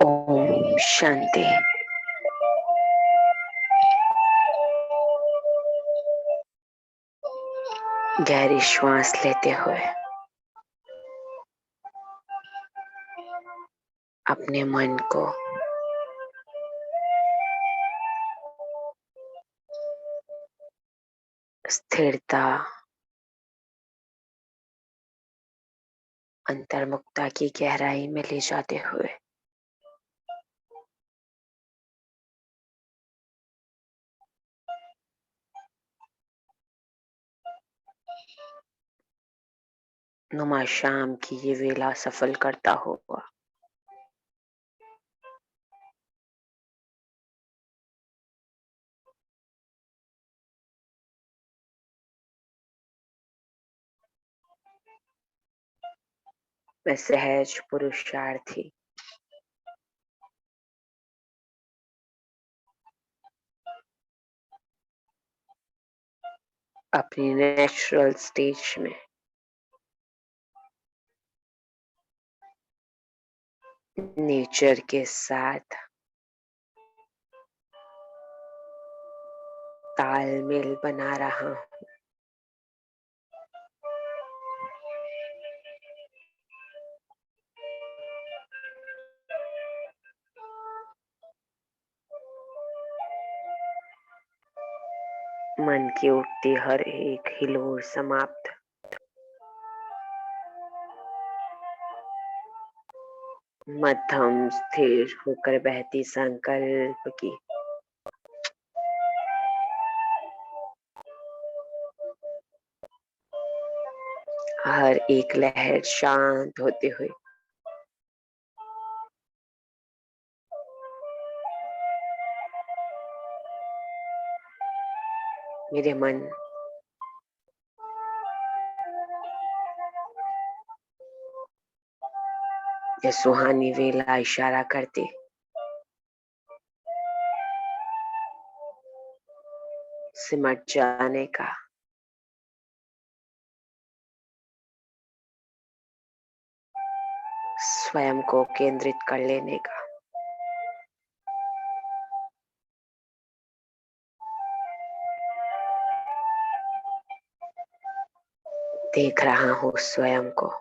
ओम शांति। गहरी श्वास लेते हुए अपने मन को स्थिरता, अंतर्मुखता की गहराई में ले जाते हुए नुमा शाम की ये वेला सफल करता हुआ मैं सहज पुरुषार्थी अपनी नेचुरल स्टेज में नेचर के साथ तालमेल बना रहा हूँ। मन की उठती हर एक हिलोर समाप्त। मध्यम स्थिर होकर बहती संकल्प की हर एक लहर शांत होते हुए मेरे मन ये सुहानी वेला इशारा करते सिमट जाने का, स्वयं को केंद्रित कर लेने का। देख रहा हूँ स्वयं को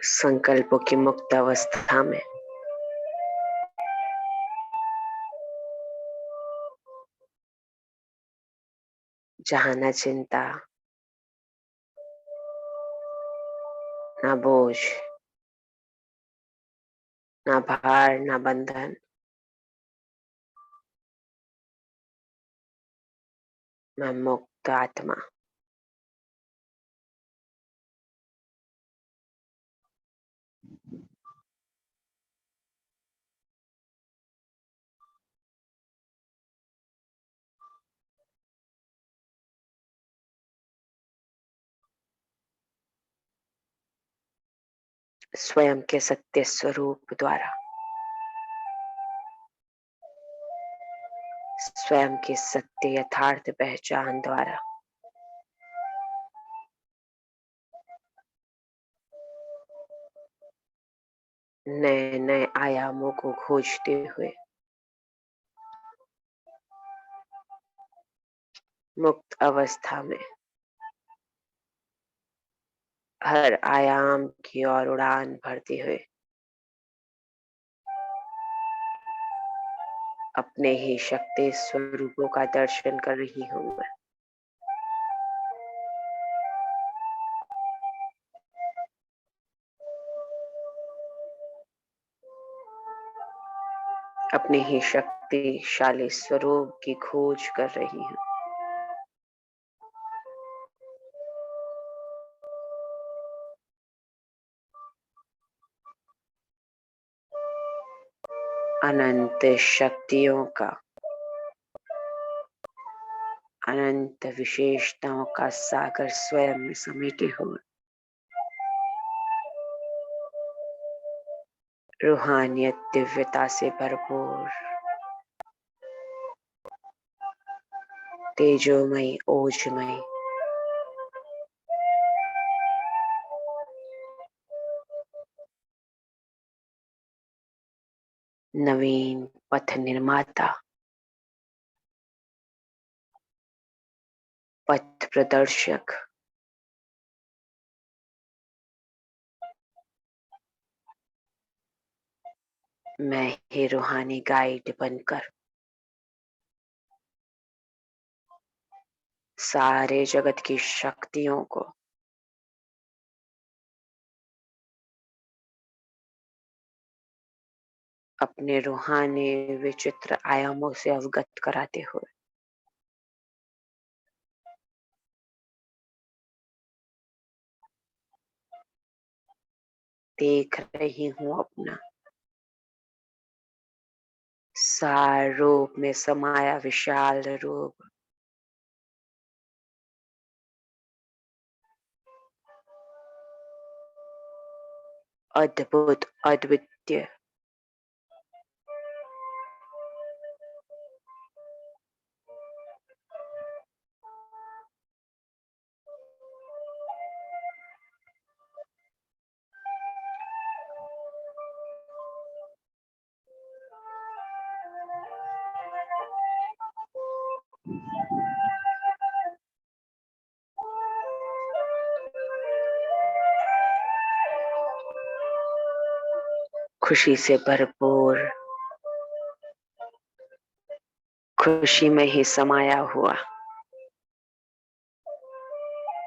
संकल्पों की मुक्त अवस्था में, जहाँ न चिंता, न बोझ, न भार, न बंधन। मैं मुक्त आत्मा, स्वयं के सत्य स्वरूप द्वारा, स्वयं के सत्य यथार्थ पहचान द्वारा नए नए आयामों को खोजते हुए मुक्त अवस्था में हर आयाम की ओर उड़ान भरते हुए अपने ही शक्ति स्वरूपों का दर्शन कर रही हूँ मैं। अपने ही शक्तिशाली स्वरूप की खोज कर रही हूँ। अनंत शक्तियों का, अनंत विशेषताओं का सागर स्वयं में समेटे हुए रूहानियत दिव्यता से भरपूर तेजोमयी ओजमयी नवीन पथ निर्माता, पथ प्रदर्शक, मैं ही रूहानी गाइड बनकर सारे जगत की शक्तियों को अपने रूहानी विचित्र आयामों से अवगत कराते हुए देख रही हूँ अपना सार रूप में समाया विशाल रूप, अद्भुत अद्वितीय, खुशी से भरपूर, खुशी में ही समाया हुआ,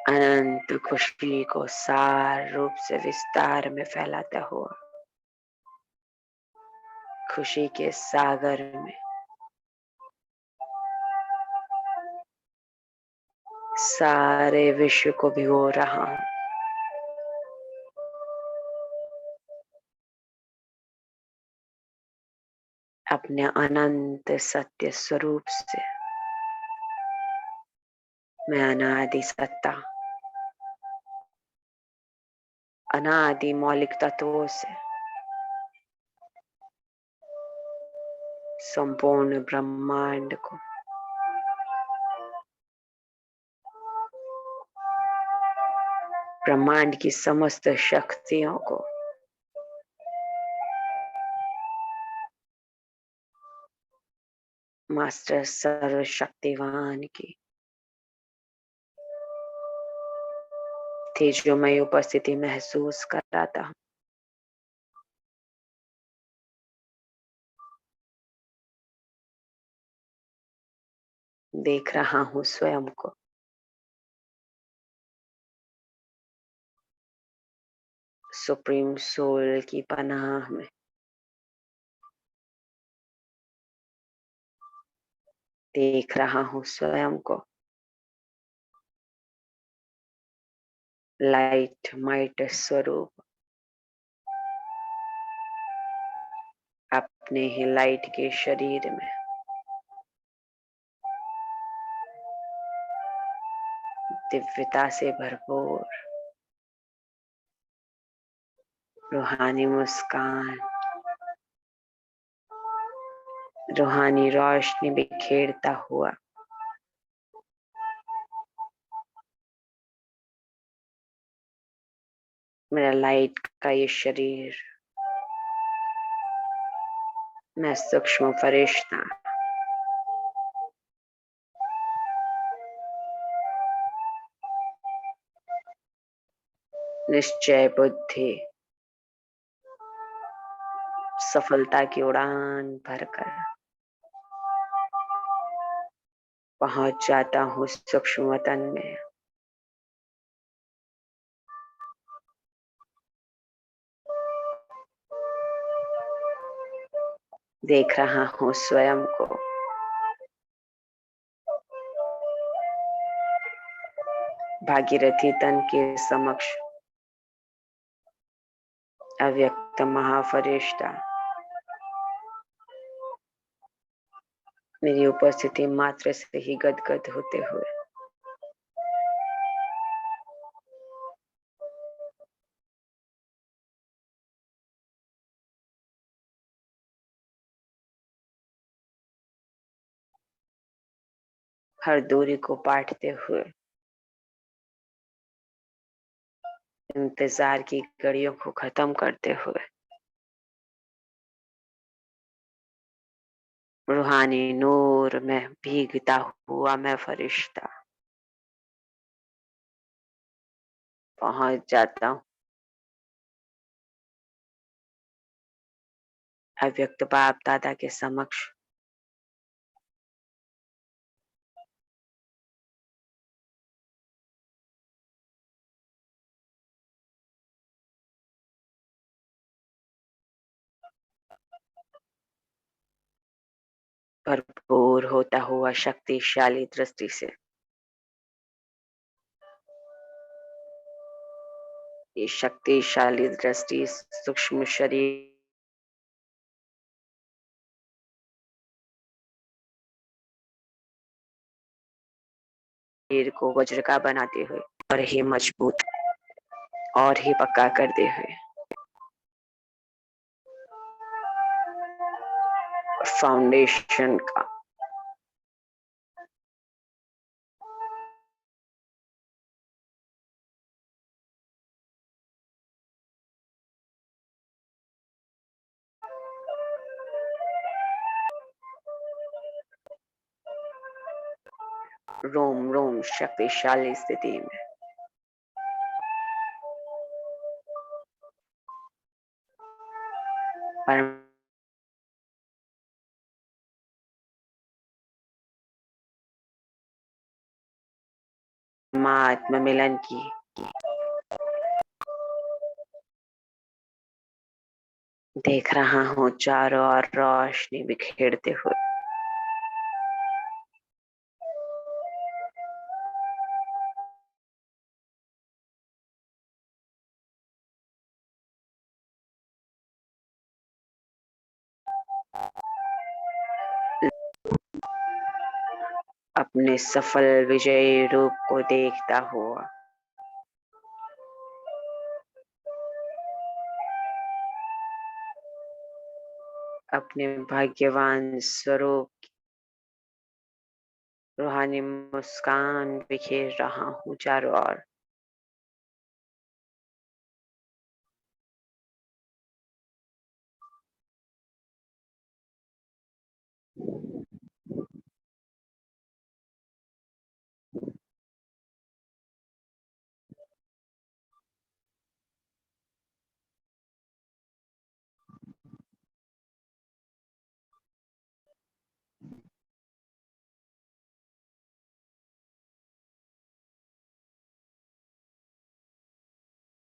अनंत खुशी को सार रूप से विस्तार में फैलाता हुआ, खुशी के सागर में सारे विश्व को भिगो रहा हूँ। अपने अनंत सत्य स्वरूप से मैं अनादि सत्ता, अनादि मौलिक तत्वों से संपूर्ण ब्रह्मांड को ब्रह्मांड की समस्त शक्तियों को मास्टर सर्वशक्तिवान की तेजोमय उपस्थिति महसूस कराता हूँ। देख रहा हूँ स्वयं को सुप्रीम सोल की पनाह में देख रहा हूँ स्वयं को लाइट माइट स्वरूप अपने ही लाइट के शरीर में दिव्यता से भरपूर, रूहानी मुस्कान, रूहानी रोशनी बिखेरता हुआ मेरा लाइट का ये शरीर, मैं सूक्ष्म फरिश्ता निश्चय बुद्धि सफलता की उड़ान भरकर पहुंच जाता हूँ सूक्ष्म वतन में। देख रहा हूँ स्वयं को भागीरथी तन के समक्ष अव्यक्त महाफरिश्ता मेरी उपस्थिति मात्र से ही गदगद होते हुए हर दूरी को पाटते हुए इंतजार की घड़ियों को खत्म करते हुए रूहानी नूर में भीगता हुआ मैं फरिश्ता पहुंच जाता हूँ अव्यक्त बाप दादा के समक्ष। भरपूर होता हुआ शक्तिशाली दृष्टि से ये शक्तिशाली दृष्टि सूक्ष्म शरीर को वज्र का बनाते हुए और ही मजबूत और ही पक्का करते हुए फाउंडेशन का रोम रोम शक्तिशाली स्थिति में परमात्मा मिलन की देख रहा हूँ चारों ओर रोशनी बिखेरते हुए। अपने सफल विजयी रूप को देखता हुआ अपने भाग्यवान स्वरूप की रूहानी मुस्कान बिखेर रहा हूँ चारों ओर।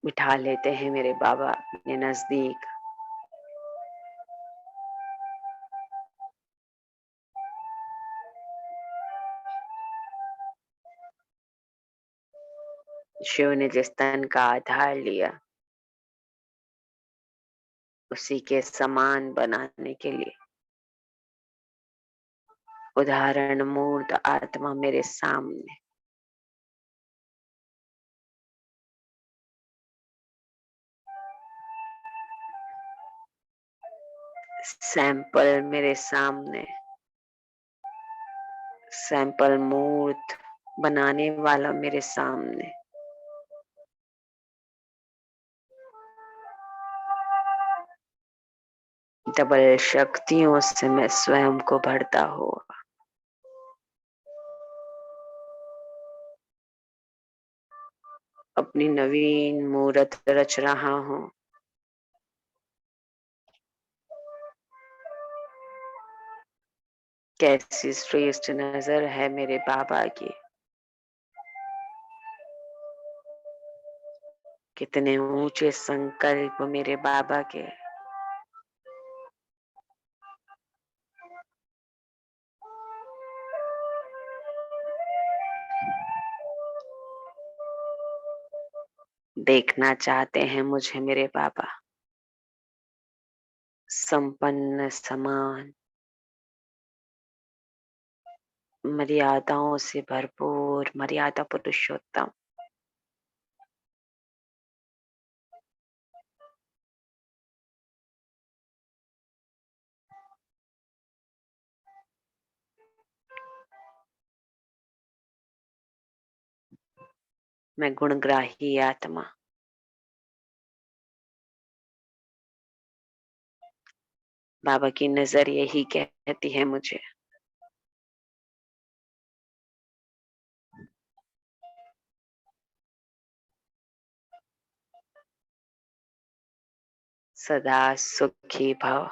बिठा लेते हैं मेरे बाबा अपने नजदीक। शिव ने जिस तन का आधार लिया उसी के समान बनाने के लिए उदाहरण मूर्त आत्मा मेरे सामने सैंपल मेरे सामने सैंपल मूर्त बनाने वाला मेरे सामने डबल शक्तियों से मैं स्वयं को भरता हुआ अपनी नवीन मूर्त रच रहा हूँ। कैसी श्रेष्ठ नजर है मेरे बाबा की, कितने ऊंचे संकल्प मेरे बाबा के। देखना चाहते हैं मुझे मेरे बाबा संपन्न समान मर्यादाओं से भरपूर मर्यादा पुरुषोत्तम। मैं गुणग्राही आत्मा बाबा की नजर यही कहती है मुझे, सदा सुखी भव।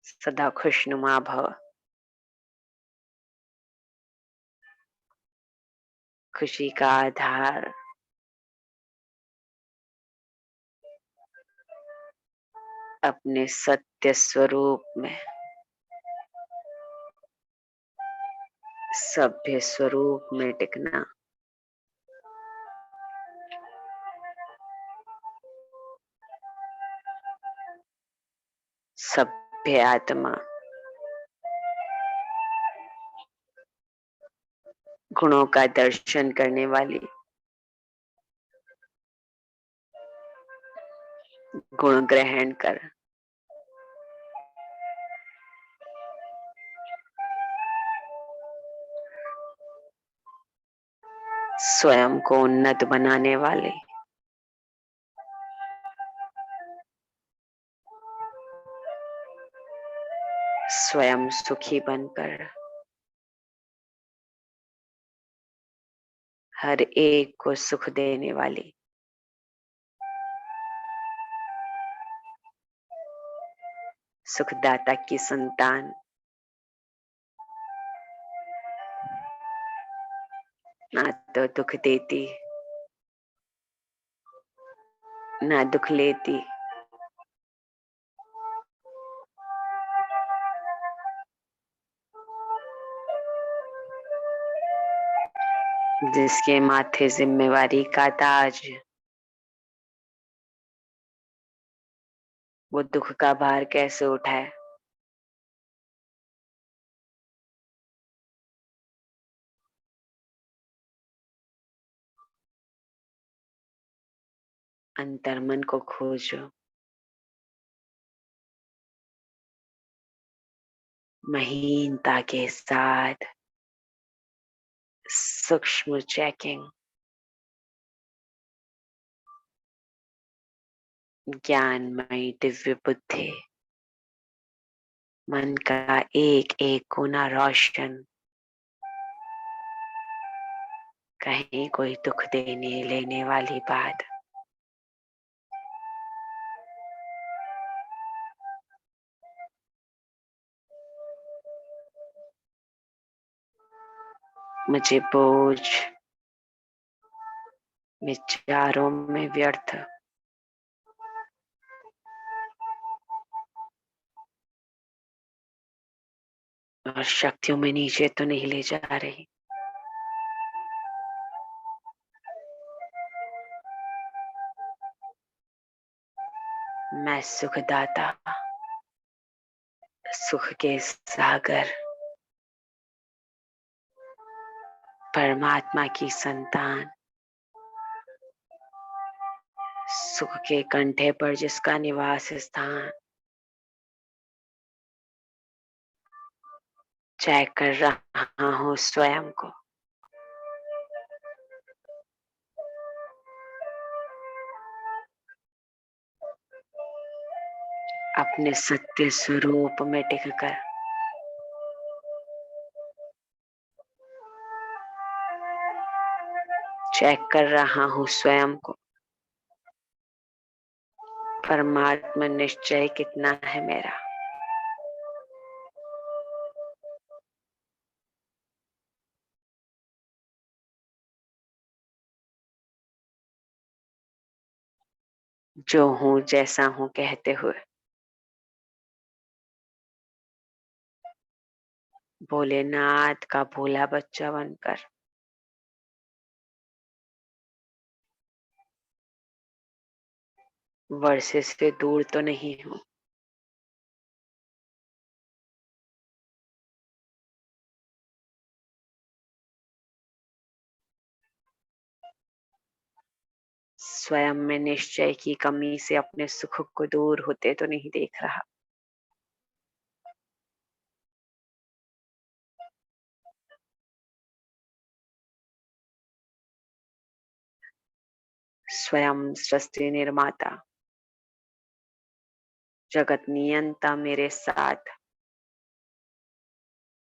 सदा खुशनुमा भव। खुशी का आधार अपने सत्य स्वरूप में, सभ्य स्वरूप में टिकना। सभ्य आत्मा गुणों का दर्शन करने वाली, गुण ग्रहण कर स्वयं को उन्नत बनाने वाले, स्वयं सुखी बनकर हर एक को सुख देने वाली, सुखदाता की संतान, ना तो दुख देती ना दुख लेती, जिसके माथे जिम्मेवारी का ताज, वो दुख का भार कैसे उठाए। अंतर्मन को खोजो, महीनता के साथ सूक्ष्म चेकिंग, ज्ञानमयी दिव्य बुद्धि, मन का एक एक कोना रोशन, कहीं कोई दुख देने लेने वाली बात। मुझे बोझ विचारों में व्यर्थ और शक्तियों में नीचे तो नहीं ले जा रही। मैं सुखदाता, सुख के सागर, परमात्मा की संतान, सुख के कंठे पर जिसका निवास स्थान, चेक कर रहा हूँ स्वयं को। अपने सत्य स्वरूप में टिककर चेक कर रहा हूँ स्वयं को। परमात्मा निश्चय कितना है मेरा। जो हूँ जैसा हूँ कहते हुए भोलेनाथ का भोला बच्चा बनकर वर्षे से दूर तो नहीं हूँ। स्वयं में निश्चय की कमी से अपने सुख को दूर होते तो नहीं देख रहा। स्वयं सृष्टि निर्माता, जगत नियंता मेरे साथ,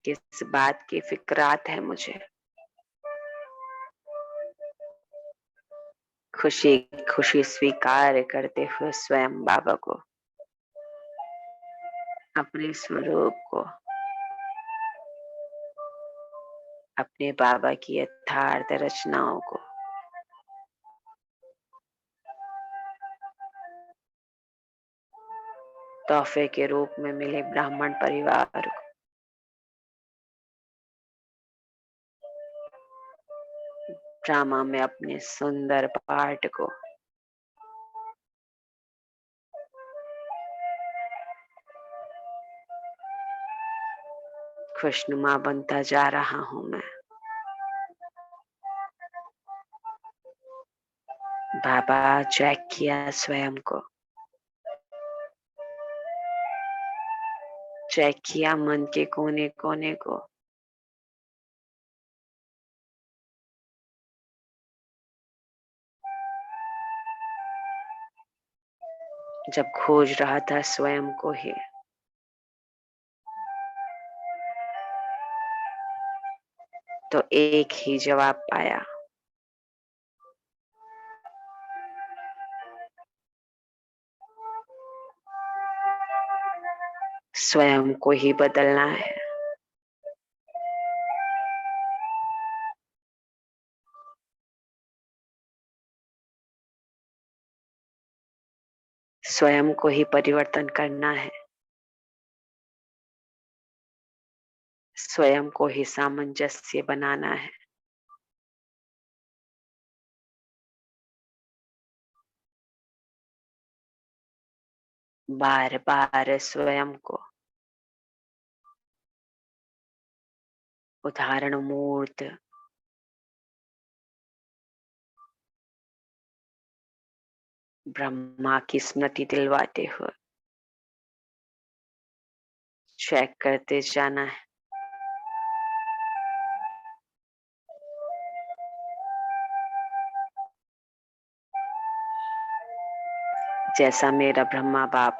किस बात की फिक्रात है मुझे। खुशी खुशी स्वीकार करते हुए स्वयं बाबा को, अपने स्वरूप को, अपने बाबा की यथार्थ रचनाओं को, तोहफे के रूप में मिले ब्राह्मण परिवार को, ड्रामा में अपने सुंदर पार्ट को, खुशनुमा बनता जा रहा हूं मैं। बाबा चेक किया स्वयं को, चेक किया मन के कोने कोने को, जब खोज रहा था स्वयं को ही, तो एक ही जवाब पाया, स्वयं को ही बदलना है। स्वयं को ही परिवर्तन करना है, स्वयं को ही सामंजस्य बनाना है। बार बार स्वयं को उदाहरण मूर्त ब्रह्मा की स्मृति दिलवाते हुए चेक करते जाना है। जैसा मेरा ब्रह्मा बाप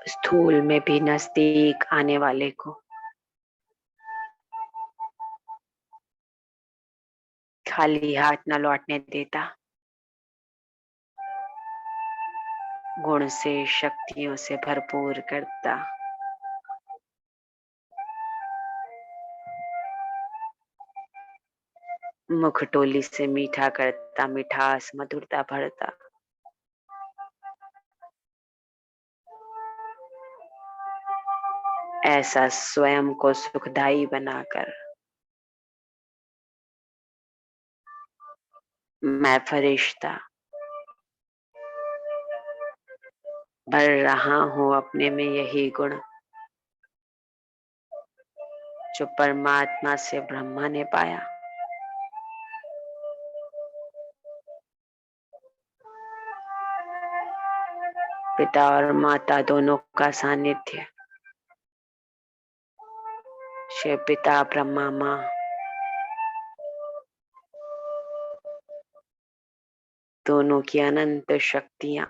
स्थूल में भी नजदीक आने वाले को खाली हाथ न लौटने देता, गुण से शक्तियों से भरपूर करता, मुखटोली से मीठा करता, मिठास मधुरता भरता। ऐसा स्वयं को सुखदायी बनाकर मैं फरिश्ता भर रहा हूँ अपने में यही गुण जो परमात्मा से ब्रह्मा ने पाया। पिता और माता दोनों का सानिध्य, शिव पिता ब्रह्मा माँ, दोनों की अनंत शक्तियां,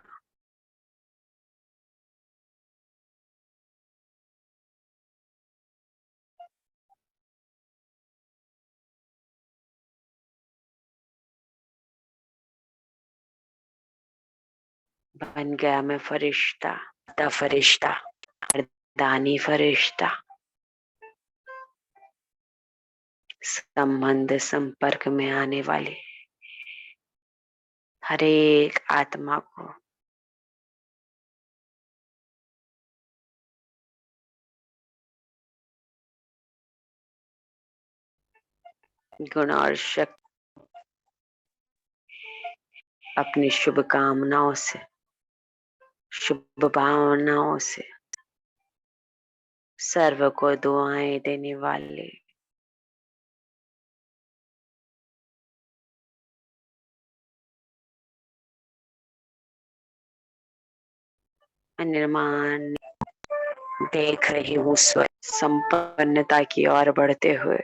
बन गया मैं फरिश्ता, दा फरिश्ता, दानी फरिश्ता। संबंध संपर्क में आने वाले हर एक आत्मा को गुण और शक्ति अपनी शुभ कामनाओं से, शुभ भावनाओं से सर्व को दुआएं देने वाले निर्माण देख रही हूँ स्वयं संपन्नता की ओर बढ़ते हुए।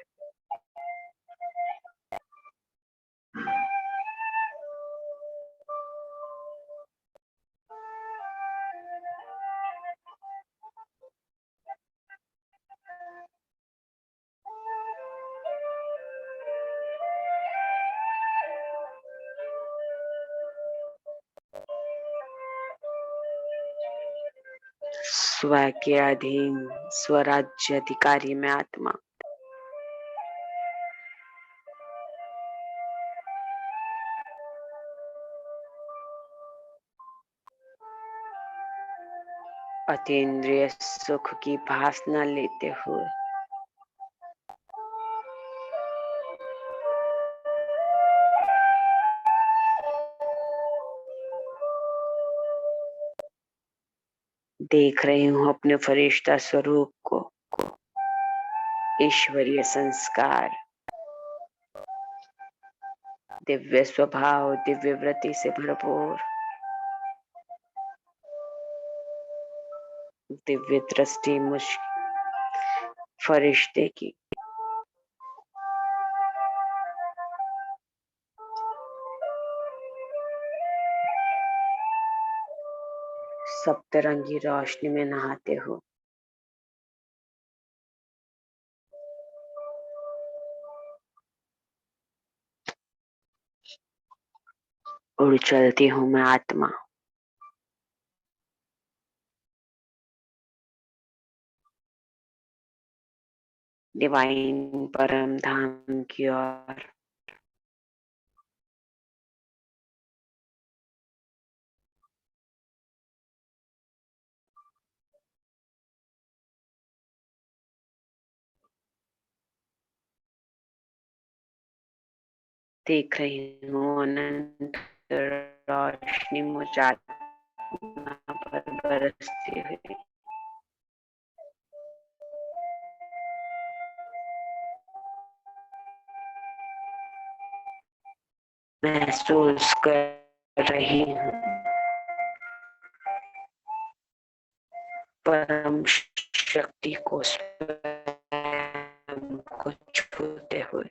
स्व के अधीन स्वराज्य अधिकारी में आत्मा। अतीन्द्रिय सुख की भासना लेते हुए देख रही हूँ अपने फरिश्ता स्वरूप को, ईश्वरीय संस्कार, दिव्य स्वभाव, दिव्य वृत्ति से भरपूर, दिव्य दृष्टि मुझ फरिश्ते की। सप्तरंगी रोशनी में नहाते हो। उड़ चलती हूँ मैं आत्मा। डिवाइन परम धाम की ओर। देख रही हूँ अनंत रोशनी मुझ आत्मा पर बरसती हुई। महसूस कर रही हूँ परम शक्ति को स्वयं को छूते हुए।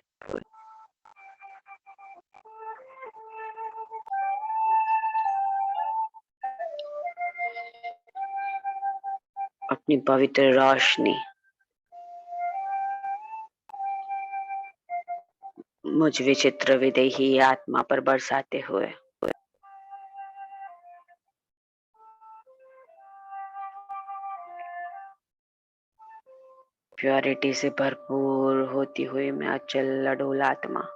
अपनी पवित्र रोशनी मुझ विचित्र विदेही आत्मा पर बरसाते हुए। प्योरिटी से भरपूर होती हुई मैं अचल अडोल आत्मा।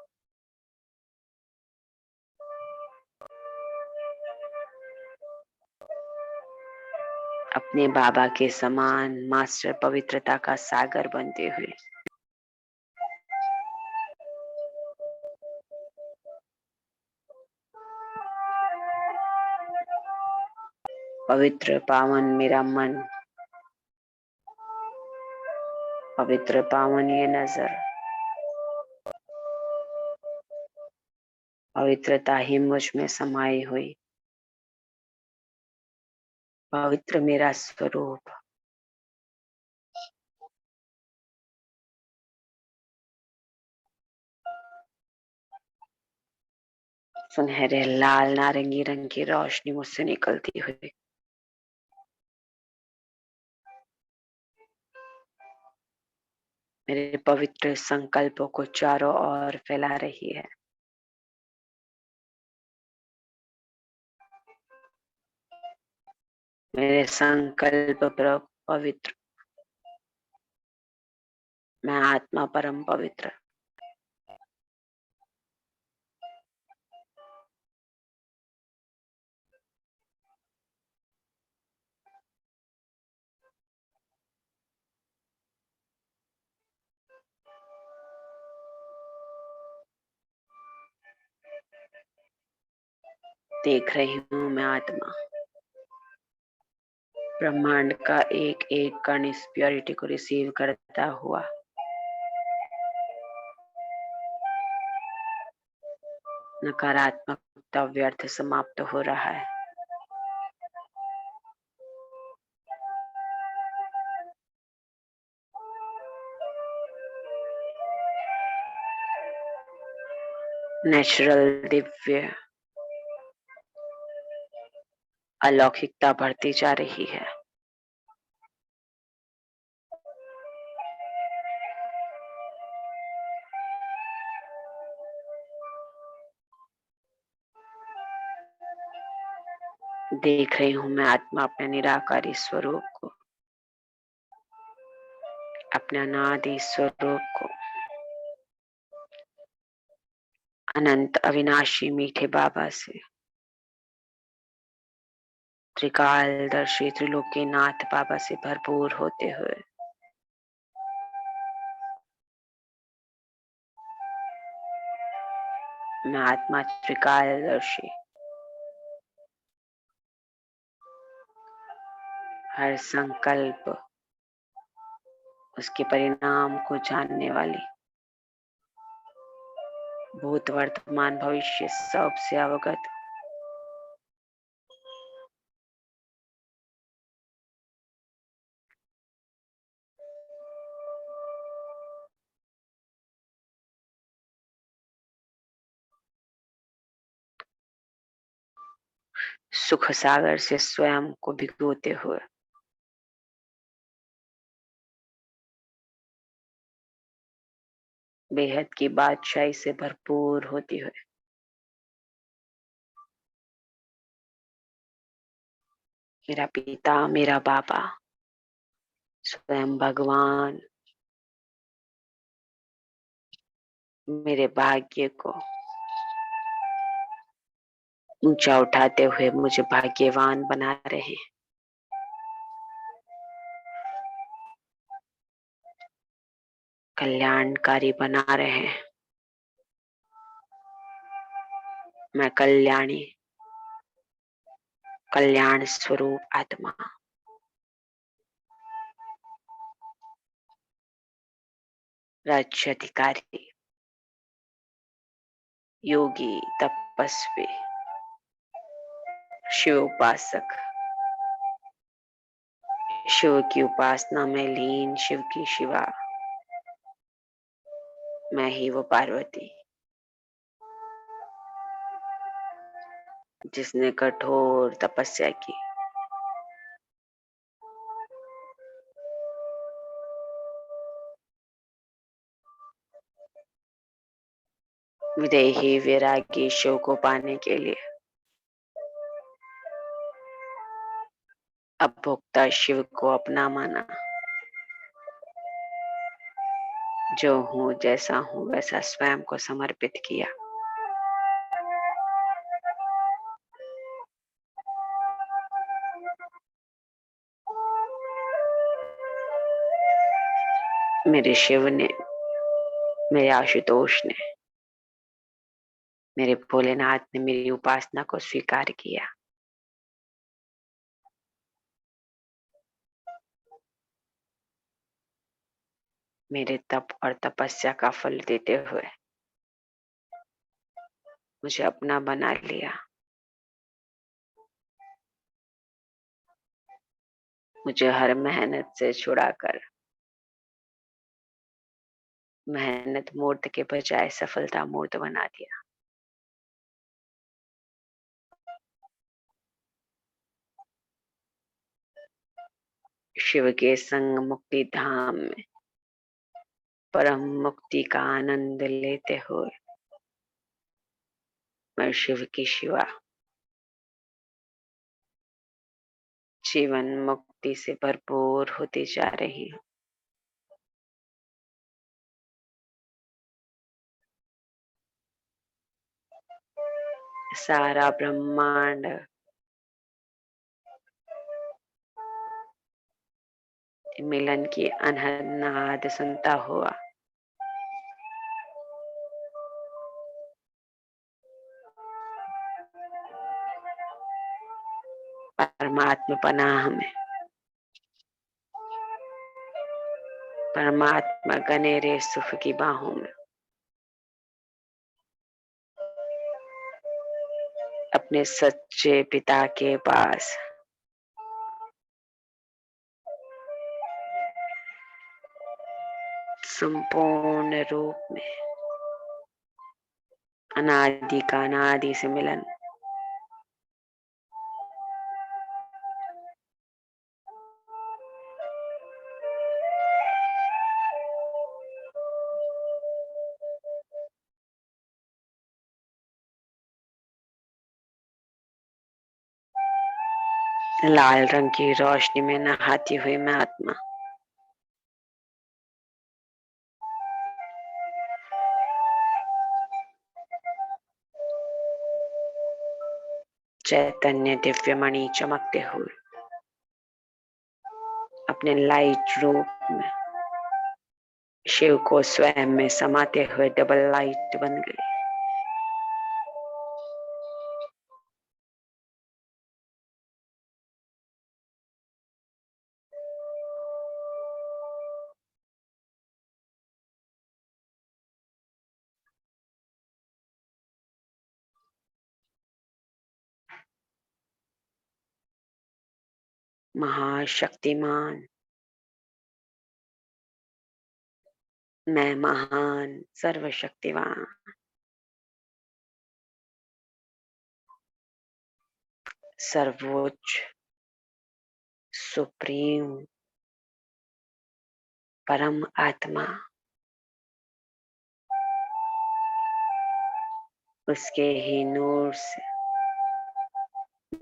अपने बाबा के समान मास्टर पवित्रता का सागर बनते हुए। पवित्र पावन मेरा मन, पवित्र पावन ये नजर, पवित्रता ही मुझ में समाई हुई। पवित्र मेरा स्वरूप, सुनहरे लाल नारंगी रंग की रोशनी मुझसे निकलती हुई मेरे पवित्र संकल्पों को चारों ओर फैला रही है। मेरे संकल्प पवित्र, मैं आत्मा परम पवित्र। देख रही हूँ मैं आत्मा, ब्रह्मांड का एक एक कण इस प्योरिटी को रिसीव करता हुआ नकारात्मकता व्यर्थ समाप्त हो रहा है। नेचुरल दिव्य अलौकिकता बढ़ती जा रही है। देख रही हूं मैं आत्मा अपने निराकारी स्वरूप को, अपने अनादि स्वरूप को, अनंत अविनाशी मीठे बाबा से, त्रिकालदर्शी त्रिलोकीनाथ बाबा से भरपूर होते हुए मैं आत्मा त्रिकालदर्शी हर संकल्प उसके परिणाम को जानने वाली, भूत वर्तमान भविष्य सब से अवगत, सुख सागर से स्वयं को भिगोते हुए बेहद की बादशाही से भरपूर होती हुए मेरा पिता, मेरा बाबा, स्वयं भगवान मेरे भाग्य को ऊंचा उठाते हुए मुझे भाग्यवान बना रहे हैं। कल्याणकारी बना रहे हैं। मैं कल्याणी, कल्याण स्वरूप आत्मा, राज्य अधिकारी, योगी, तपस्वी, शिव उपासक, शिव की उपासना में लीन, शिव की शिवा, मैं ही वो पार्वती जिसने कठोर तपस्या की, विदेही वैरागी शिव को पाने के लिए उपभोक्ता शिव को अपना माना। जो हूँ जैसा हूँ वैसा स्वयं को समर्पित किया। मेरे शिव ने, मेरे आशुतोष ने, मेरे भोलेनाथ ने मेरी उपासना को स्वीकार किया। मेरे तप और तपस्या का फल देते हुए मुझे अपना बना लिया। मुझे हर मेहनत से छुड़ाकर मेहनत मूर्त के बजाय सफलता मूर्त बना दिया। शिव के संग मुक्ति धाम में परम मुक्ति का आनंद लेते हुए मैं शिव की शिवा जीवन मुक्ति से भरपूर होती जा रही हूँ। सारा ब्रह्मांड मिलन की अनहद नाद सुनता हुआ परमात्मा पनाह में, परमात्मा गनेरे सुख की बाहों में अपने सच्चे पिता के पास संपूर्ण रूप में अनादि का अनादि से मिलन। लाल रंग की रोशनी में नहाती हुई मैं आत्मा चैतन्य दिव्य मणि चमकते हुए अपने लाइट रूप में शिव को स्वयं में समाते हुए डबल लाइट बन गई। महाशक्तिमान, मैं महान, सर्वशक्तिवान, सर्वोच्च, सुप्रीम, परम आत्मा, उसके ही नूर से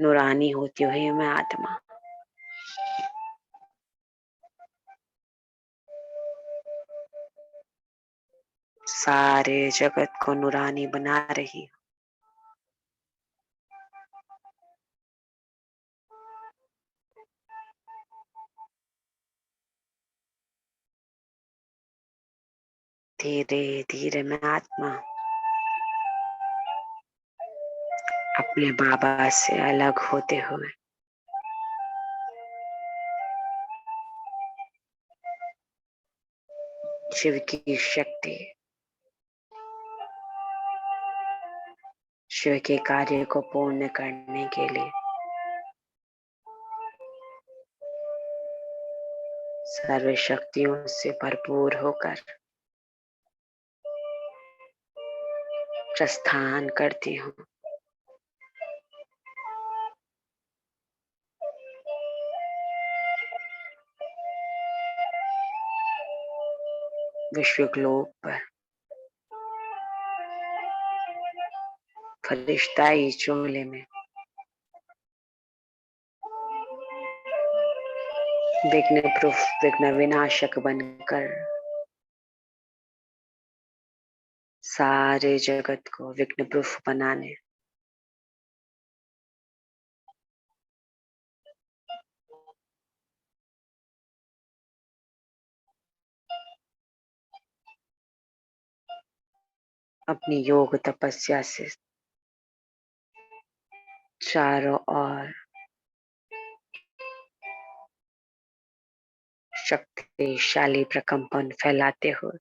नूरानी होती हुई मैं आत्मा सारे जगत को नूरानी बना रही हूँ। धीरे धीरे मैं आत्मा अपने बाबा से अलग होते हुए शिव की शक्ति, शिव के कार्य को पूर्ण करने के लिए सर्व शक्तियों से भरपूर होकर प्रस्थान करती हूँ। विश्व ग्लोब पर फरिश्ताई चोले में विघ्न प्रूफ, विघ्न विनाशक बनकर सारे जगत को विघ्न प्रूफ बनाने अपनी योग तपस्या से चारों ओर शक्तिशाली प्रकंपन फैलाते हुए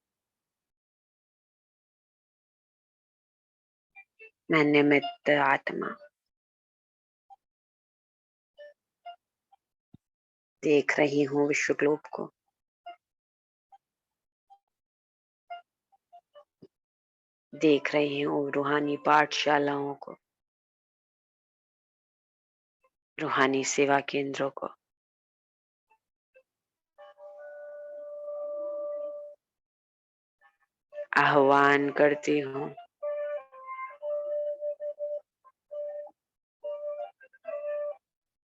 मैं निमित्त आत्मा देख रही हूँ विश्व ग्लोब को, देख रही हूँ रूहानी पाठशालाओं को, रूहानी सेवा केंद्रों को, आह्वान करती हूँ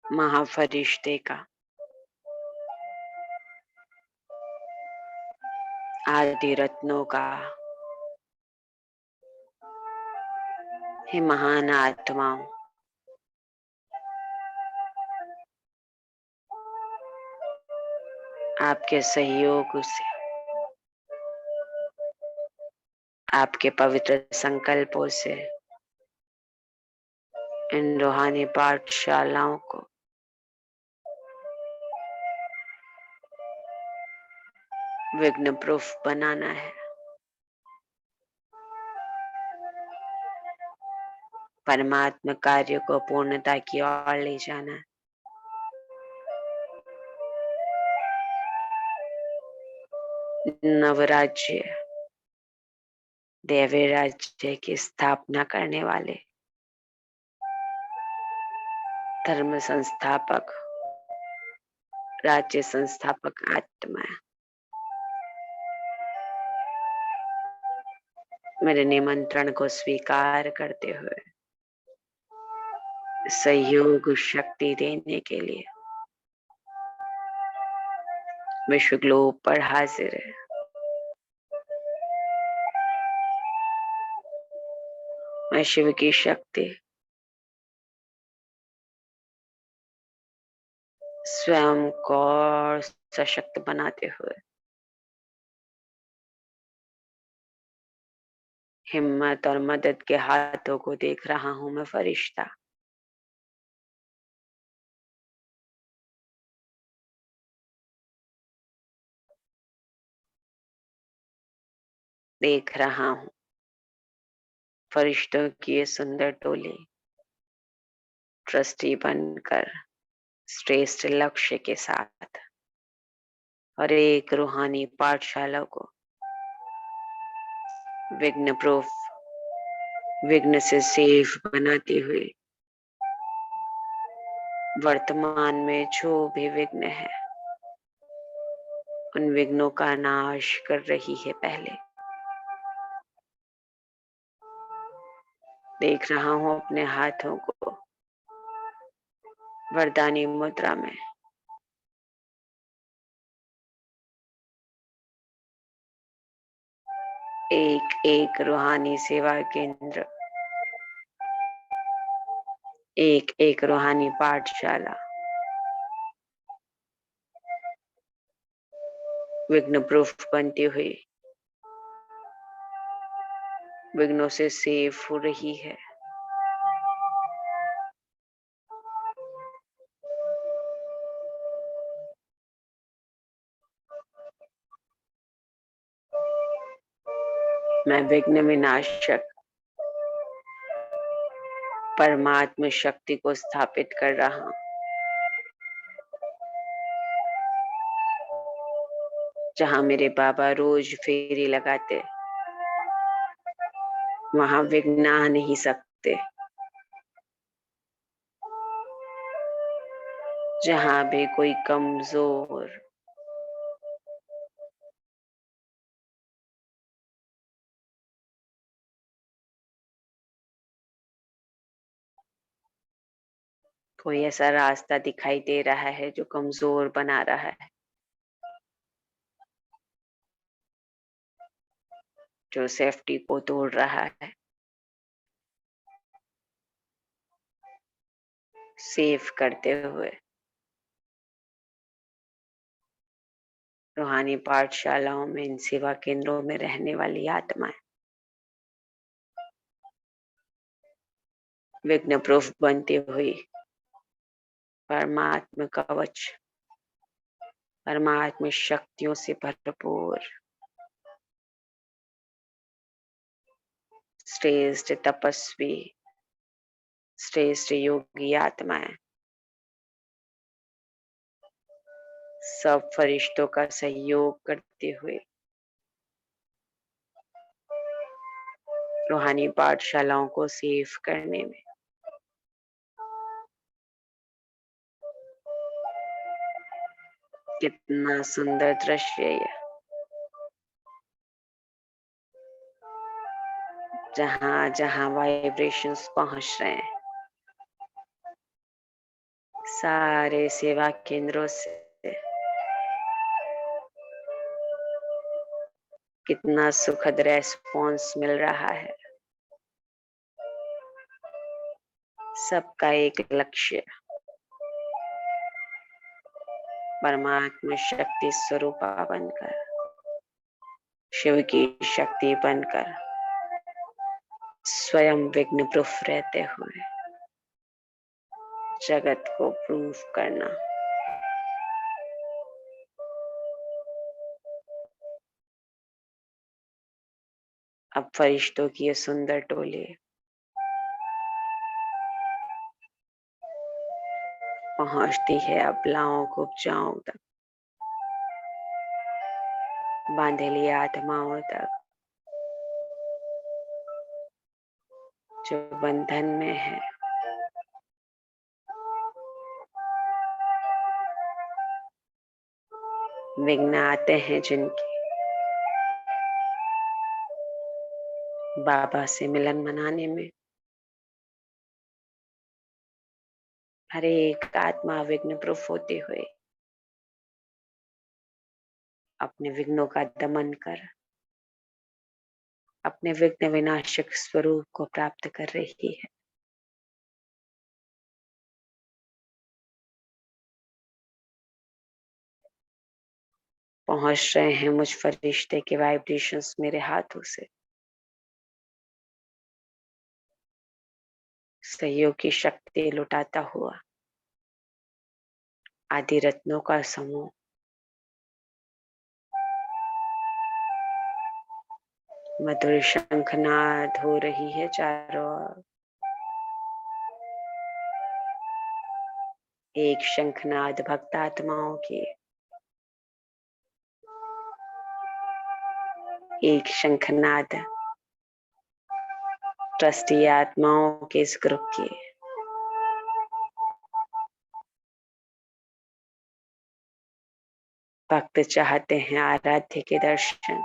महाफरिश्ते का, आदि रत्नों का, हे महान आत्माओं, आपके सहयोग से, आपके पवित्र संकल्पों से इन रूहानी पाठशालाओं को विघ्न प्रूफ बनाना है। परमात्मा कार्य को पूर्णता की ओर ले जाना है। नवराज्य, दैवीय राज्य की स्थापना करने वाले धर्म संस्थापक, राज्य संस्थापक आत्मा मेरे निमंत्रण को स्वीकार करते हुए सहयोग शक्ति देने के लिए विश्व ग्लोब पर हाजिर है। मैं शिव की शक्ति स्वयं को और सशक्त बनाते हुए हिम्मत और मदद के हाथों को देख रहा हूं। मैं फरिश्ता देख रहा हूं। फरिश्तों की ये सुंदर टोली ट्रस्टी बनकर श्रेष्ठ लक्ष्य के साथ और एक रूहानी पाठशाला को विघ्न प्रूफ, विघ्न से सेफ बनाते हुए वर्तमान में जो भी विघ्न है उन विघ्नों का नाश कर रही है। पहले देख रहा हूं अपने हाथों को वरदानी मुद्रा में एक एक रूहानी सेवा केंद्र, एक एक रूहानी पाठशाला विघ्न प्रूफ बनती हुई विघ्नों से सेफ हो रही है। मैं विघ्न विनाशक परमात्म शक्ति को स्थापित कर रहा हूं। जहां मेरे बाबा रोज फेरी लगाते वहां विघ्न आ नहीं सकते। जहां भी कोई कमजोर कोई ऐसा रास्ता दिखाई दे रहा है जो कमजोर बना रहा है, जो सेफ्टी को तोड़ रहा है, सेफ करते हुए रूहानी पाठशालाओं में, इन सेवा केंद्रों में रहने वाली आत्माएं विघ्न प्रूफ बनती हुई परमात्म कवच, परमात्म शक्तियों से भरपूर श्रेष्ठ तपस्वी, श्रेष्ठ योगी आत्माएं सब फरिश्तों का सहयोग करते हुए रूहानी पाठशालाओं को सेफ करने में कितना सुंदर दृश्य है ये। जहां जहां वाइब्रेशंस पहुंच रहे हैं सारे सेवा केंद्रों से कितना सुखद रेस्पॉन्स मिल रहा है। सबका एक लक्ष्य परमात्मा शक्ति स्वरूपा बनकर, शिव की शक्ति बनकर स्वयं विघ्न प्रूफ रहते हुए जगत को प्रूफ करना। अब फरिश्तों की ये सुंदर टोली पहुंचती है अबलाओं को उपजाओं तक, बांधेली आत्माओं तक, जो बंधन में है, विघ्न आते हैं जिनके, बाबा से मिलन मनाने में, हर एक आत्मा विघ्न प्रूफ होते हुए अपने विघ्नों का दमन कर अपने विघ्न विनाशक स्वरूप को प्राप्त कर रही है। पहुंच रहे हैं मुझ फरिश्ते के वाइब्रेशंस मेरे हाथों से, सहयोग की शक्ति लुटाता हुआ आदि रत्नों का समूह मधुर शंखनाद हो रही है चारों ओर। एक शंखनाद भक्त आत्माओं की, एक शंखनाद ट्रस्टी आत्माओं के इस ग्रुप की। भक्त चाहते हैं आराध्य के दर्शन,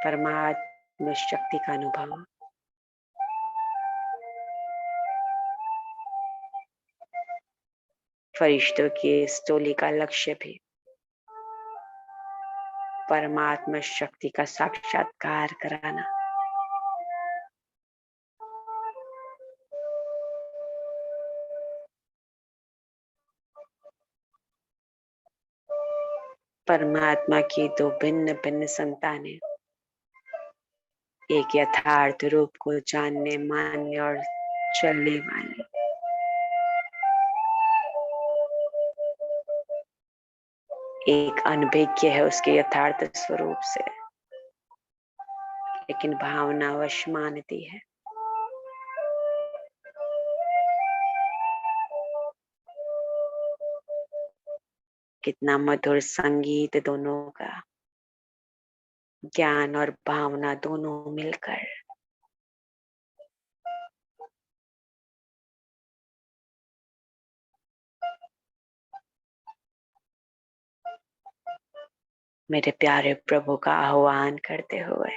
परमात्मा शक्ति का अनुभव। फरिश्तों की इस टोली का लक्ष्य भी परमात्मा शक्ति का साक्षात्कार कराना। परमात्मा की दो भिन्न भिन्न संतानें एक यथार्थ रूप को जानने, मानने और चलने वाली, एक अनभिज्ञ है उसके यथार्थ स्वरूप से, लेकिन भावनावश मानती है। कितना मधुर संगीत दोनों का, ज्ञान और भावना दोनों मिलकर। मेरे प्यारे प्रभु का आह्वान करते हुए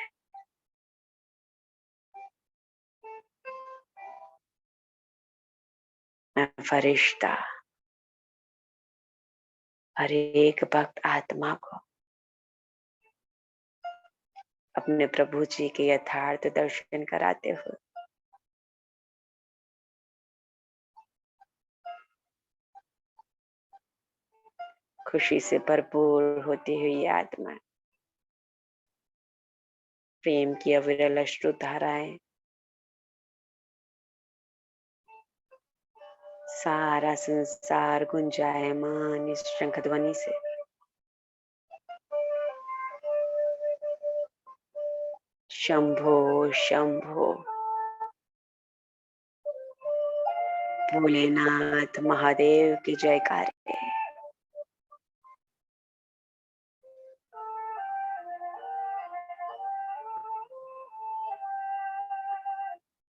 मैं फरिश्ता हर एक भक्त आत्मा को अपने प्रभु जी के यथार्थ दर्शन कराते हुए खुशी से भरपूर होती हुई आत्मा, प्रेम की अविरल अश्रु धाराएं सारा संसार गुंजायमान इस शंख ध्वनि से। शंभो शंभो, भोलेनाथ महादेव की जयकार।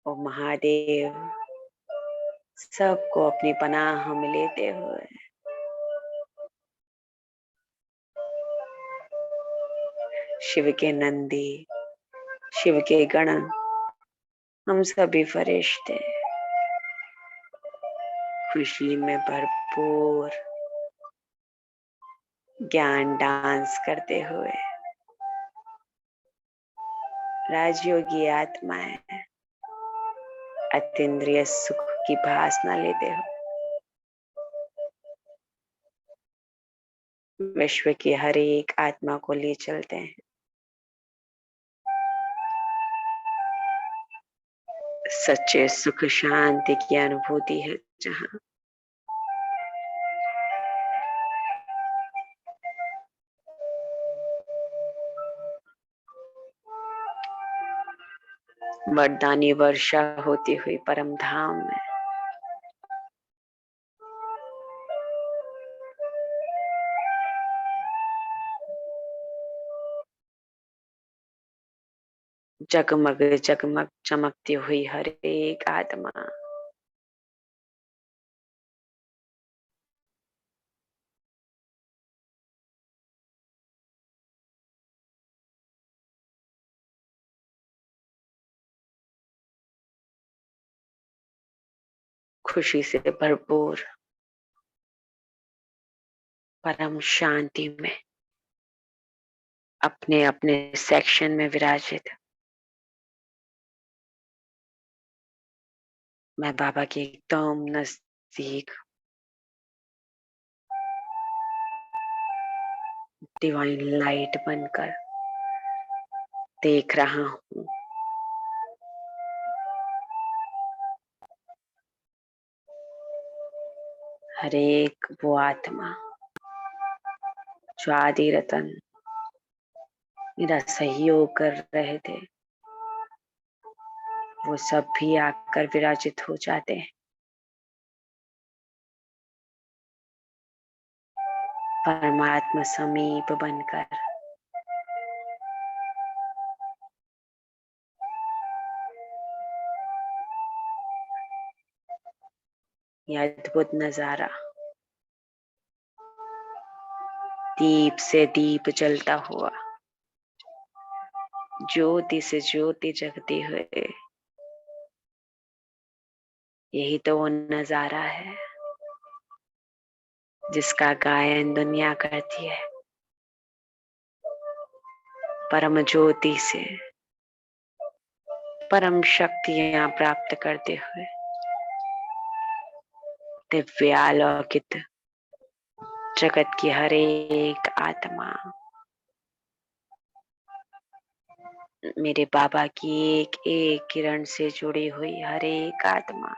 ओ महादेव सबको अपनी पनाह में लेते हुए शिव के नंदी, शिव के गण, हम सभी फरिश्ते खुशी में भरपूर ज्ञान डांस करते हुए राजयोगी आत्माएं अतीन्द्रिय सुख की भासना लेते हो, विश्व की हर एक आत्मा को ले चलते हैं सच्चे सुख शांति की अनुभूति है, जहां वरदानी वर्षा होती हुई परम धाम में जगमग जगमग चमकती हुई हर एक आत्मा खुशी से भरपूर परम शांति में अपने अपने सेक्शन में विराजित। मैं बाबा के एकदम नजदीक डिवाइन लाइट बनकर देख रहा हूँ। हर एक वो आत्मा जो आदि रतन मेरा सहयोग कर रहे थे, वो सब भी आकर विराजित हो जाते हैं। परमात्मा समीप बनकर यह अद्भुत नजारा, दीप से दीप जलता हुआ, ज्योति से ज्योति जगती हुए, यही तो वो नजारा है जिसका गायन दुनिया करती है। परम ज्योति से परम शक्तियां प्राप्त करते हुए दिव्य अलौकिक जगत की हर एक आत्मा मेरे बाबा की एक एक किरण से जुड़ी हुई हर एक आत्मा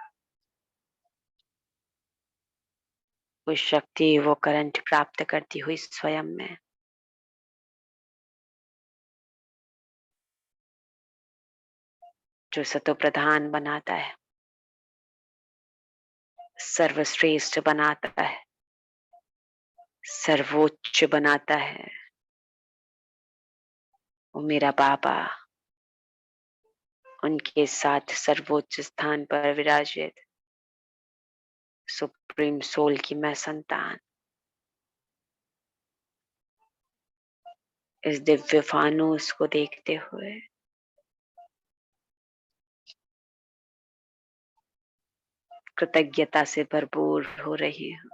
वो शक्ति, वो करंट प्राप्त करती हुई स्वयं में जो सतो प्रधान बनाता है, सर्वश्रेष्ठ बनाता है, सर्वोच्च बनाता है, वो मेरा बाबा उनके साथ सर्वोच्च स्थान पर विराजित सुप्रीम सोल की मैं संतान इस दिव्य फानूस को देखते हुए कृतज्ञता से भरपूर हो रही हूँ।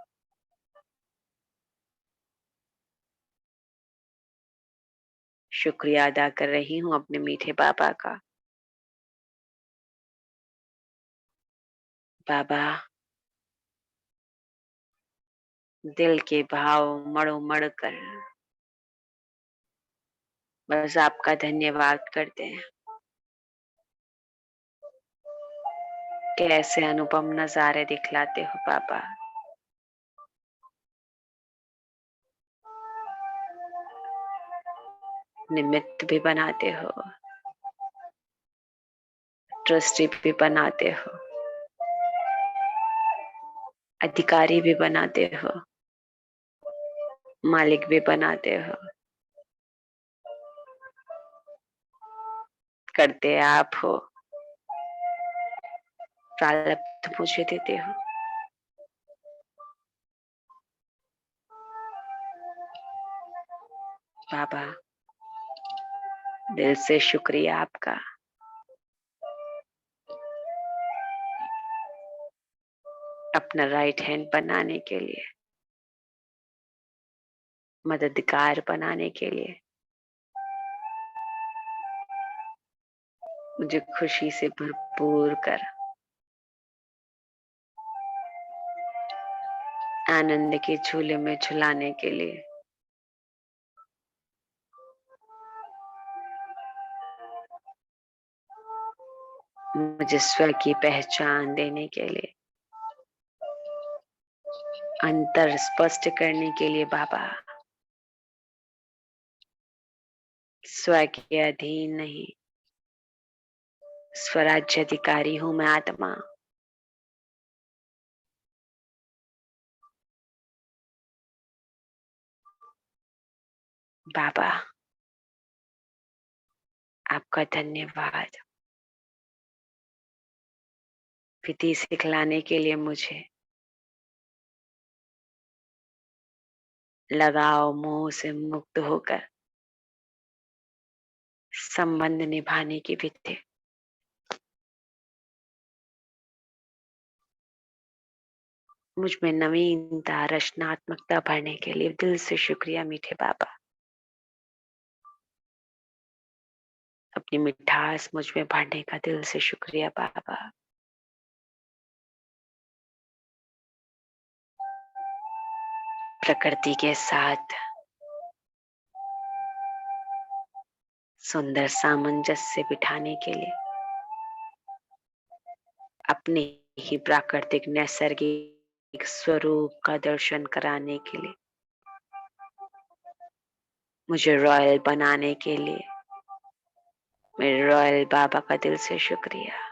शुक्रिया अदा कर रही हूँ अपने मीठे बाबा का। बाबा, दिल के भाव मड़ो मड़ कर बस आपका धन्यवाद करते हैं। कैसे अनुपम नजारे दिखलाते हो बाबा। निमित्त भी बनाते हो, ट्रस्टी भी बनाते हो, अधिकारी भी बनाते हो, मालिक भी बनाते हो, करते आप हो, प्रारब्ध मुझे देते हो। बाबा, दिल से शुक्रिया आपका। अपना राइट हैंड बनाने के लिए, मददगार बनाने के लिए मुझे खुशी से भरपूर कर आनंद के झूले में झुलाने के लिए मुझे स्व की पहचान देने के लिए, अंतर स्पष्ट करने के लिए बाबा, स्व के अधीन नहीं, स्वराज्य अधिकारी हूं मैं आत्मा। बाबा, आपका धन्यवाद विधि सिखलाने के लिए मुझे, लगाव मोह से मुक्त होकर संबंध निभाने की विधि। मुझ में नवीनता रचनात्मकता भरने के लिए दिल से शुक्रिया मीठे बाबा। अपनी मिठास मुझ में भरने का दिल से शुक्रिया बाबा। प्रकृति के साथ सुंदर सामंजस्य बिठाने के लिए, अपने ही प्राकृतिक नैसर्गिक स्वरूप का दर्शन कराने के लिए, मुझे रॉयल बनाने के लिए मेरे रॉयल बाबा का दिल से शुक्रिया।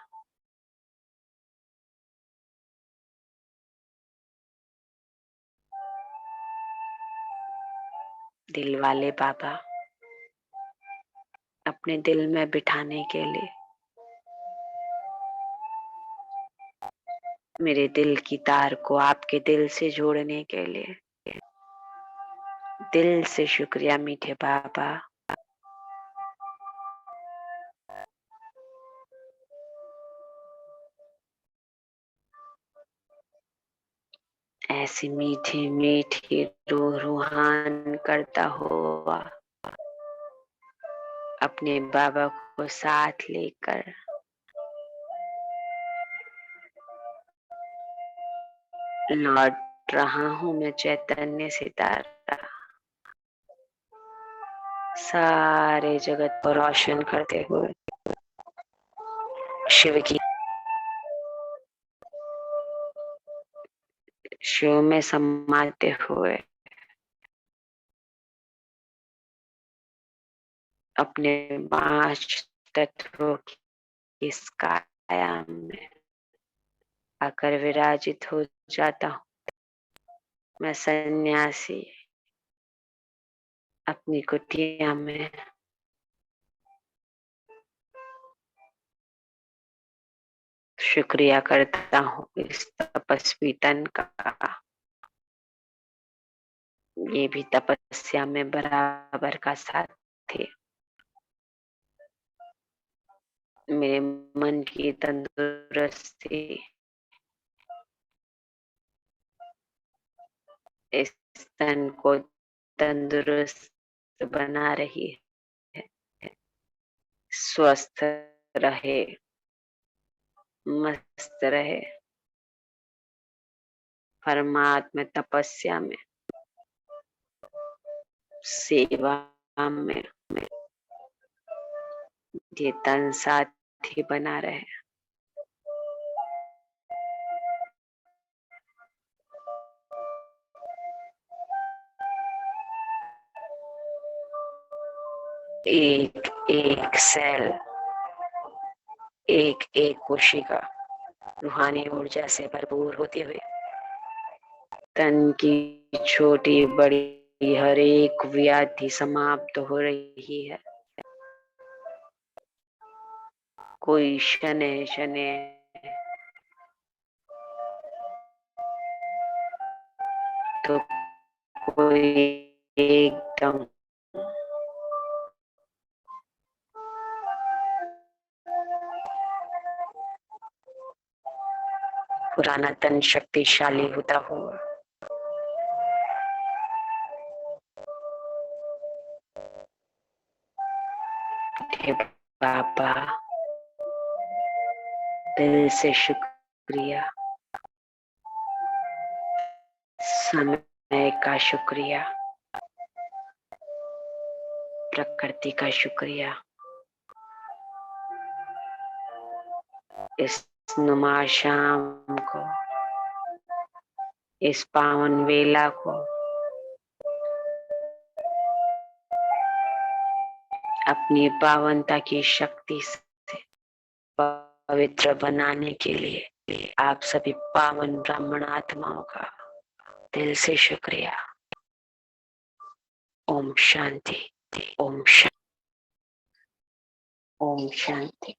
दिल वाले बाबा, अपने दिल में बिठाने के लिए, मेरे दिल की तार को आपके दिल से जोड़ने के लिए दिल से शुक्रिया मीठे बाबा। ऐसी मीठी मीठी रूह रूहान करता हुआ अपने बाबा को साथ लेकर लौट रहा हूँ मैं चैतन्य सितारा, सारे जगत को रोशन करते हुए शिव की शिव में समाते हुए अपने पांच तत्वों की इस काया में आकर विराजित हो जाता हूँ। मैं सन्यासी अपनी कुटिया में शुक्रिया करता हूँ इस तपस्वी तन का। ये भी तपस्या में बराबर का साथ थे। मेरे मन की तंदुरुस्ती इस तन को तंदुरुस्त बना रही है। स्वस्थ रहे, मस्त रहे, परमात्मा तपस्या में, सेवा में ये तन साथी बना रहे। एक एक सेल, एक एक कोशिका रूहानी ऊर्जा से भरपूर होते हुए तन की छोटी बड़ी हर एक व्याधि समाप्त हो रही है। कोई शने शने तो कोई एकदम पुराना तन शक्तिशाली होता हुआ हे बाबा, दिल से शुक्रिया, समय का शुक्रिया, प्रकृति का शुक्रिया, इस नुमा शाम को, इस पावन वेला को अपनी पावनता की शक्ति से पवित्र बनाने के लिए आप सभी पावन ब्राह्मण आत्माओं का दिल से शुक्रिया। ओम शांति, ओम शांति। ओम शांति।